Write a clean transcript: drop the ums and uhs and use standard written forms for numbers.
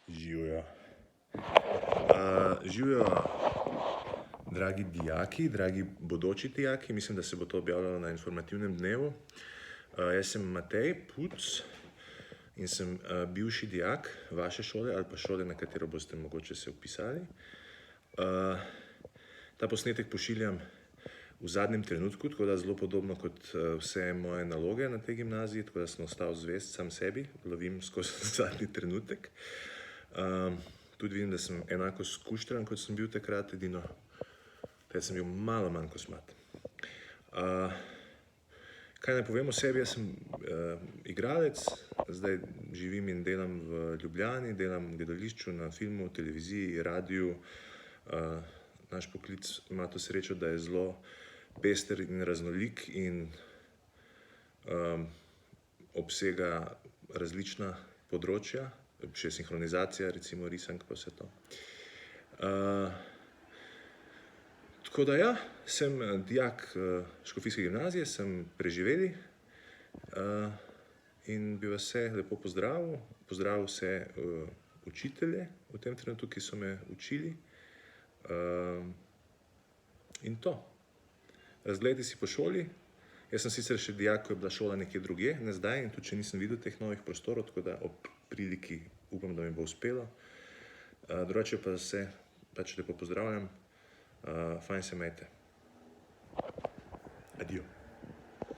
Živijo. Živijo, dragi dijaki, dragi bodoči dijaki. Mislim, da se bo to objavljalo na informativnem dnevu. Jaz sem Matej Puc in sem bivši dijak vaše šole ali pa šole, na katero boste mogoče se vpisali. Ta posnetek pošiljam v zadnjem trenutku, tako da zelo podobno kot vse moje naloge na tej gimnaziji, tako da sem ostal zvest sam sebi, lovim skozi zadnji trenutek. Tudi vidim, da sem enako skuštran, kot sem bil takrat, edino takrat sem bil malo manj kosmat. Kaj naj povem o sebi? Jaz sem igralec, zdaj živim in delam v Ljubljani, delam v gledališču, na filmu, televiziji, radiu. Naš poklic ima to srečo, da je zelo pester in raznolik in obsega različna področja, še sinhronizacija, recimo risank pa vse to. Tako da ja, sem dijak Škofijske gimnazije, sem preživeli in bi vas vse lepo pozdravil. Pozdravil vse učitelje v tem trenutku, ki so me učili. In to. Razglejte si po šoli. Jaz sem sicer še dijak, ko je bila šola nekje drugje, ne zdaj, in tudi še nisem videl teh novih prostorov, tako da ob priliki upam, da mi bo uspelo. Drugače pa se pač lepo pozdravljam. Fajn se imejte. Adijo.